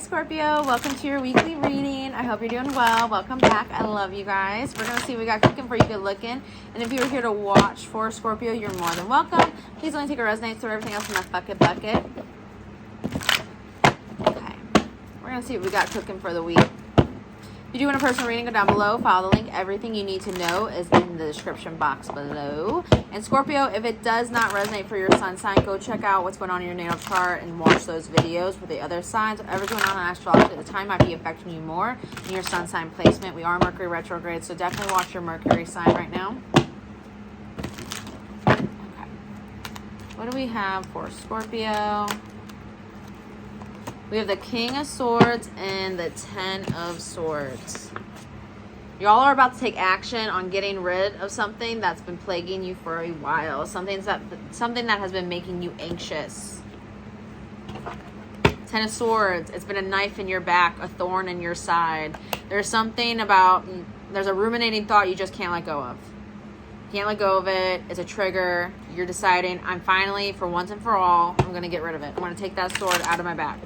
Scorpio, welcome to your weekly reading. I hope you're doing well. Welcome back. I love you guys. We're going to see what we got cooking for you. Good looking. And if you're here to watch for Scorpio, you're more than welcome. Please only take a resonate, throw everything else in the bucket. Okay. We're going to see what we got cooking for the week. If you do want a personal reading, go down below. Follow the link. Everything you need to know is in the description box below. And Scorpio, if it does not resonate for your sun sign, go check out what's going on in your natal chart and watch those videos for the other signs. Whatever's going on in astrology at the time might be affecting you more in your sun sign placement. We are Mercury retrograde, so definitely watch your Mercury sign right now. Okay. What do we have for Scorpio? We have the King of Swords and the Ten of Swords. Y'all are about to take action on getting rid of something that's been plaguing you for a while. Something that has been making you anxious. Ten of Swords. It's been a knife in your back, a thorn in your side. There's a ruminating thought you just can't let go of. Can't let go of it. It's a trigger. You're deciding, I'm finally, for once and for all, I'm going to get rid of it. I'm going to take that sword out of my back.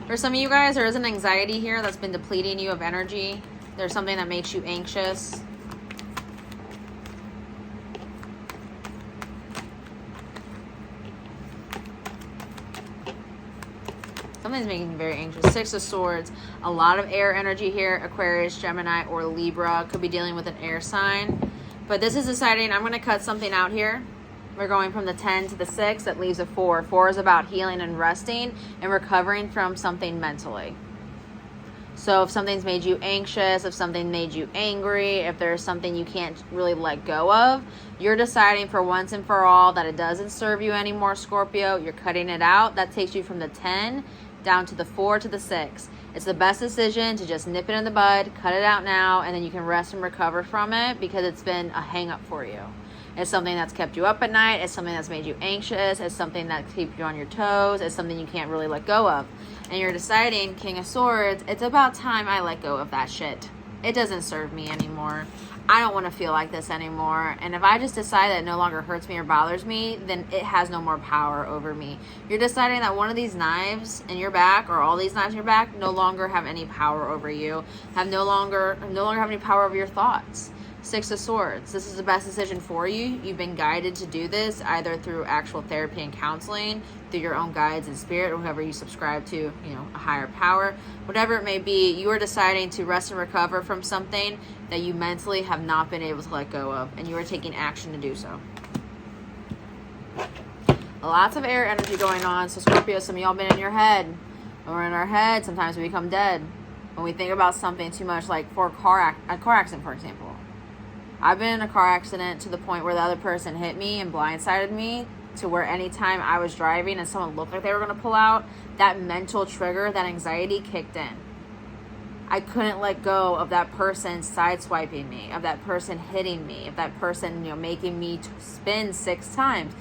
For some of you guys, there is an anxiety here that's been depleting you of energy. There's something that makes you anxious. Something's making you very anxious. Six of Swords. A lot of air energy here. Aquarius, Gemini, or Libra. Could be dealing with an air sign. But this is deciding, I'm going to cut something out here. We're going from the 10 to the 6. That leaves a 4. 4 is about healing and resting and recovering from something mentally. So if something's made you anxious, if something made you angry, if there's something you can't really let go of, you're deciding for once and for all that it doesn't serve you anymore, Scorpio. You're cutting it out. That takes you from the 10 down to the 4 to the 6. It's the best decision to just nip it in the bud, cut it out now, and then you can rest and recover from it because it's been a hang up for you. It's something that's kept you up at night. It's something that's made you anxious. It's something that keeps you on your toes. It's something you can't really let go of. And you're deciding, King of Swords, it's about time I let go of that shit. It doesn't serve me anymore. I don't want to feel like this anymore. And if I just decide that it no longer hurts me or bothers me, then it has no more power over me. You're deciding that one of these knives in your back or all these knives in your back no longer have any power over you, no longer have any power over your thoughts. Six of Swords. This is the best decision for you. You've been guided to do this either through actual therapy and counseling, through your own guides and spirit, or whoever you subscribe to, a higher power. Whatever it may be, you are deciding to rest and recover from something that you mentally have not been able to let go of, and you are taking action to do so. Lots of air energy going on. So Scorpio, some of y'all been in your head. When we're in our head, sometimes we become dead. When we think about something too much, like for a car accident, for example. I've been in a car accident to the point where the other person hit me and blindsided me, to where anytime I was driving and someone looked like they were going to pull out, that mental trigger, that anxiety kicked in. I couldn't let go of that person sideswiping me, of that person hitting me, of that person, making me spin 6 times.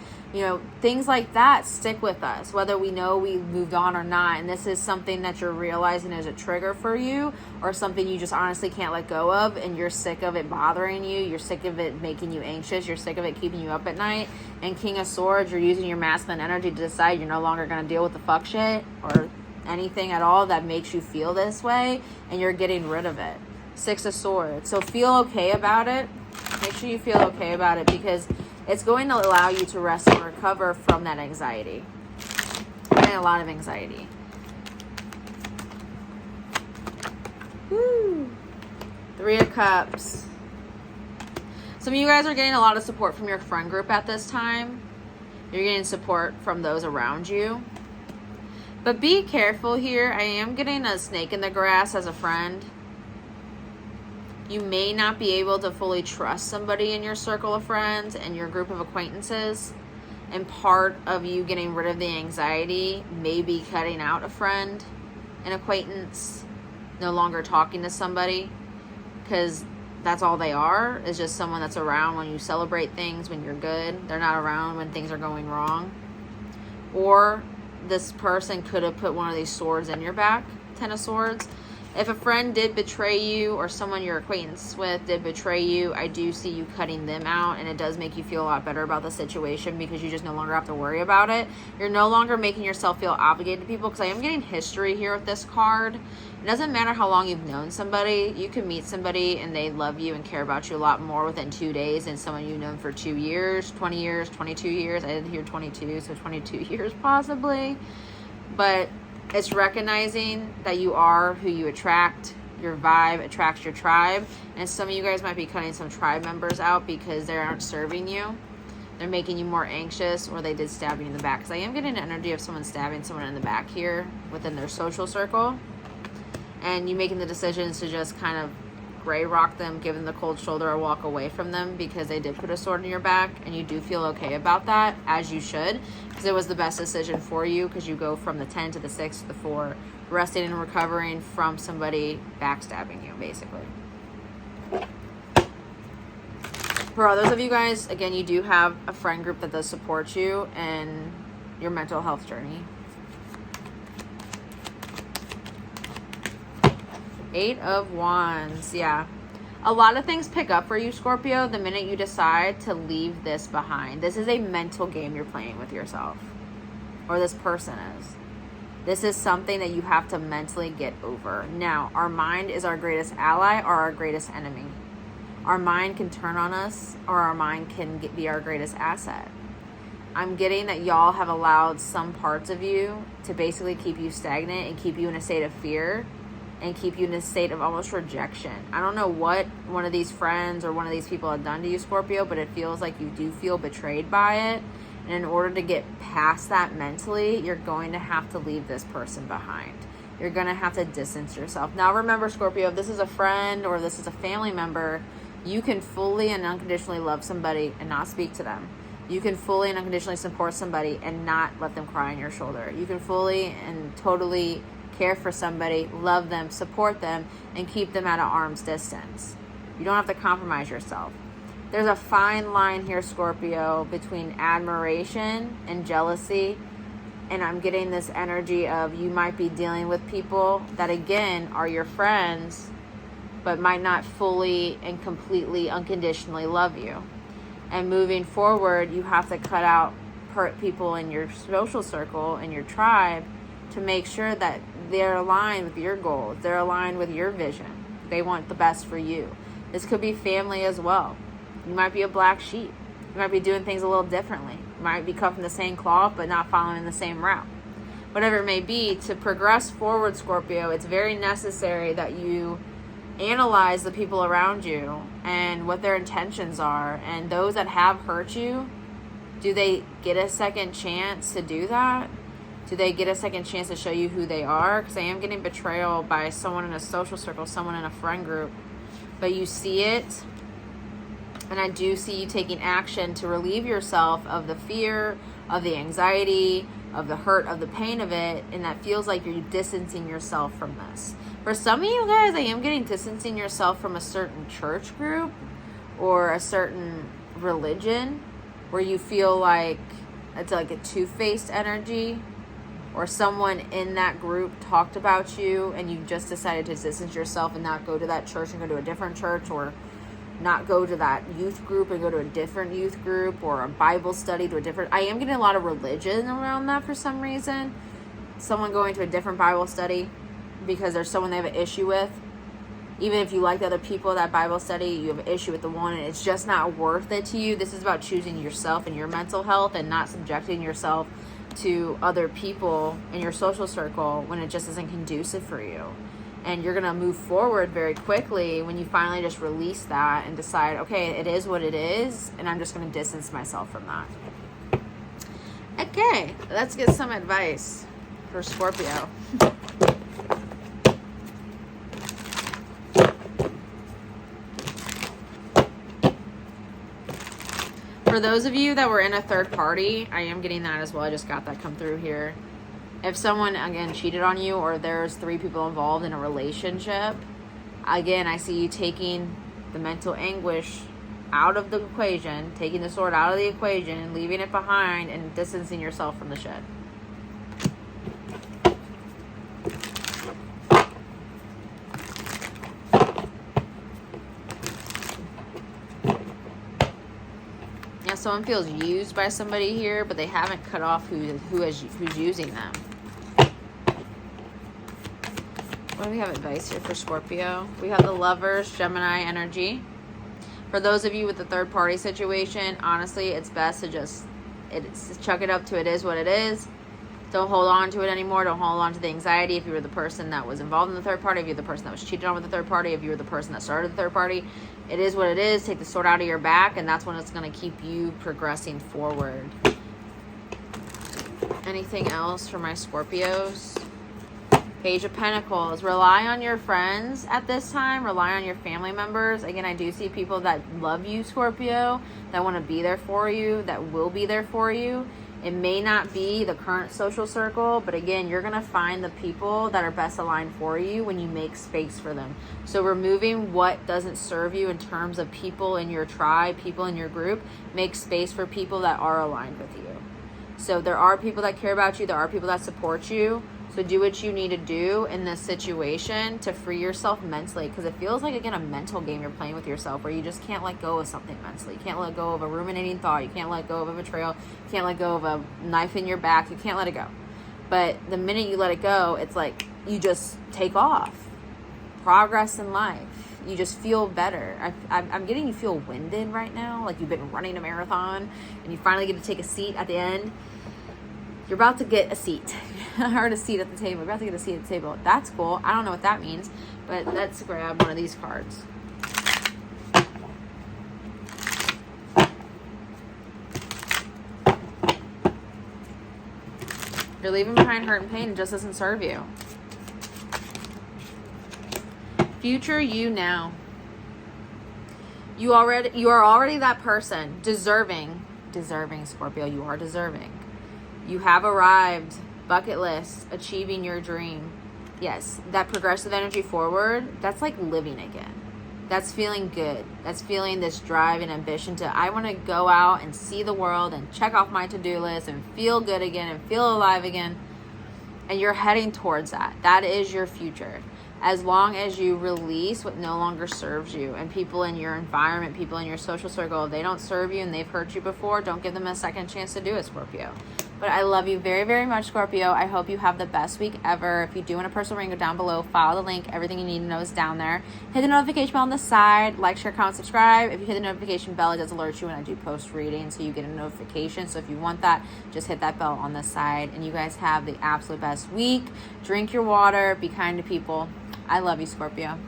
Things like that stick with us, whether we know we moved on or not. And this is something that you're realizing is a trigger for you, or something you just honestly can't let go of, and you're sick of it bothering you. You're sick of it making you anxious. You're sick of it keeping you up at night. And King of Swords, you're using your masculine energy to decide you're no longer going to deal with the fuck shit or anything at all that makes you feel this way, and you're getting rid of it. Six of Swords. So feel okay about it. Make sure you feel okay about it, because it's going to allow you to rest and recover from that anxiety. And a lot of anxiety. Woo. 3 of Cups. Some of you guys are getting a lot of support from your friend group at this time. You're getting support from those around you. But be careful here. I am getting a snake in the grass as a friend. You may not be able to fully trust somebody in your circle of friends and your group of acquaintances. And part of you getting rid of the anxiety may be cutting out a friend, an acquaintance, no longer talking to somebody, because that's all they are, is just someone that's around when you celebrate things, when you're good. They're not around when things are going wrong. Or this person could have put one of these swords in your back, 10 of Swords. If a friend did betray you or someone you're acquaintance with did betray you, I do see you cutting them out, and it does make you feel a lot better about the situation because you just no longer have to worry about it. You're no longer making yourself feel obligated to people, because I am getting history here with this card. It doesn't matter how long you've known somebody. You can meet somebody and they love you and care about you a lot more within 2 days than someone you've known for 2 years, 20 years, 22 years. I didn't hear 22, so 22 years possibly. But it's recognizing that you are who you attract. Your vibe attracts your tribe. And some of you guys might be cutting some tribe members out because they aren't serving you. They're making you more anxious, or they did stab you in the back. Because I am getting an energy of someone stabbing someone in the back here within their social circle. And you making the decisions to just kind of gray rock them, give them the cold shoulder, or walk away from them because they did put a sword in your back, and you do feel okay about that, as you should, because it was the best decision for you, because you go from the 10 to the 6 to the 4, resting and recovering from somebody backstabbing you, basically. For others of you guys, again, you do have a friend group that does support you in your mental health journey. 8 of Wands, yeah. A lot of things pick up for you, Scorpio, the minute you decide to leave this behind. This is a mental game you're playing with yourself. Or this person is. This is something that you have to mentally get over. Now, our mind is our greatest ally or our greatest enemy. Our mind can turn on us, or our mind can be our greatest asset. I'm getting that y'all have allowed some parts of you to basically keep you stagnant and keep you in a state of fear, and keep you in a state of almost rejection. I don't know what one of these friends or one of these people have done to you, Scorpio, but it feels like you do feel betrayed by it. And in order to get past that mentally, you're going to have to leave this person behind. You're going to have to distance yourself. Now remember, Scorpio, if this is a friend or this is a family member, you can fully and unconditionally love somebody and not speak to them. You can fully and unconditionally support somebody and not let them cry on your shoulder. You can fully and totally care for somebody, love them, support them, and keep them at an arm's distance. You don't have to compromise yourself. There's a fine line here, Scorpio, between admiration and jealousy. And I'm getting this energy of you might be dealing with people that, again, are your friends, but might not fully and completely, unconditionally love you. And moving forward, you have to cut out people in your social circle and your tribe to make sure that they're aligned with your goals. They're aligned with your vision. They want the best for you. This could be family as well. You might be a black sheep. You might be doing things a little differently. You might be cut from the same cloth, but not following the same route. Whatever it may be, to progress forward, Scorpio, it's very necessary that you analyze the people around you and what their intentions are. And those that have hurt you, do they get a second chance to do that? Do they get a second chance to show you who they are? Because I am getting betrayal by someone in a social circle, someone in a friend group. But you see it, and I do see you taking action to relieve yourself of the fear, of the anxiety, of the hurt, of the pain of it, and that feels like you're distancing yourself from this. For some of you guys, I am getting distancing yourself from a certain church group or a certain religion where you feel like it's like a two-faced energy, or someone in that group talked about you and you just decided to distance yourself and not go to that church and go to a different church, or not go to that youth group and go to a different youth group, or a Bible study to a different... I am getting a lot of religion around that for some reason. Someone going to a different Bible study because there's someone they have an issue with. Even if you like the other people at that Bible study, you have an issue with the one and it's just not worth it to you. This is about choosing yourself and your mental health and not subjecting yourself to other people in your social circle when it just isn't conducive for you. And you're going to move forward very quickly when you finally just release that and decide, okay, it is what it is, and I'm just going to distance myself from that. Okay, let's get some advice for Scorpio. For those of you that were in a third party, I am getting that as well. I just got that come through here. If someone, again, cheated on you, or there's 3 people involved in a relationship, again, I see you taking the mental anguish out of the equation, taking the sword out of the equation and leaving it behind and distancing yourself from the shed. someone feels used by somebody here, but they haven't cut off who's using them. What do we have advice here for Scorpio? We have the Lovers, Gemini energy. For those of you with the third party situation, honestly, it's best to just chuck it up to it is what it is. Don't hold on to it anymore. Don't hold on to the anxiety. If you were the person that was involved in the third party, if you're the person that was cheated on with the third party, if you were the person that started the third party, it is what it is. Take the sword out of your back, and that's when it's going to keep you progressing forward. Anything else for my Scorpios? Page of Pentacles. Rely on your friends at this time. Rely on your family members. Again, I do see people that love you, Scorpio, that want to be there for you, that will be there for you. It may not be the current social circle, but again, you're going to find the people that are best aligned for you when you make space for them. So removing what doesn't serve you in terms of people in your tribe, people in your group, make space for people that are aligned with you. So there are people that care about you. There are people that support you. So do what you need to do in this situation to free yourself mentally, because it feels like, again, a mental game you're playing with yourself where you just can't let go of something mentally. You can't let go of a ruminating thought. You can't let go of a betrayal. You can't let go of a knife in your back. You can't let it go. But the minute you let it go, it's like you just take off. Progress in life. You just feel better. I'm getting you feel winded right now, like you've been running a marathon and you finally get to take a seat at the end. You're about to get a seat. I heard a seat at the table. You're about to get a seat at the table. That's cool. I don't know what that means, but let's grab one of these cards. You're leaving behind hurt and pain. It just doesn't serve you. Future you now. You are already that person. Deserving, Scorpio. You are deserving. You have arrived. Bucket list. Achieving your dream. Yes, that progressive energy forward, that's like living again. That's feeling good. That's feeling this drive and ambition to, I want to go out and see the world and check off my to-do list and feel good again and feel alive again. And you're heading towards that. That is your future. As long as you release what no longer serves you, and people in your environment, people in your social circle, if they don't serve you and they've hurt you before, don't give them a second chance to do it, Scorpio. But I love you very, very much, Scorpio. I hope you have the best week ever. If you do want a personal reading, go down below, follow the link. Everything you need to know is down there. Hit the notification bell on the side. Like, share, comment, subscribe. If you hit the notification bell, it does alert you when I do post readings, so you get a notification. So if you want that, just hit that bell on the side. And you guys have the absolute best week. Drink your water. Be kind to people. I love you, Scorpio.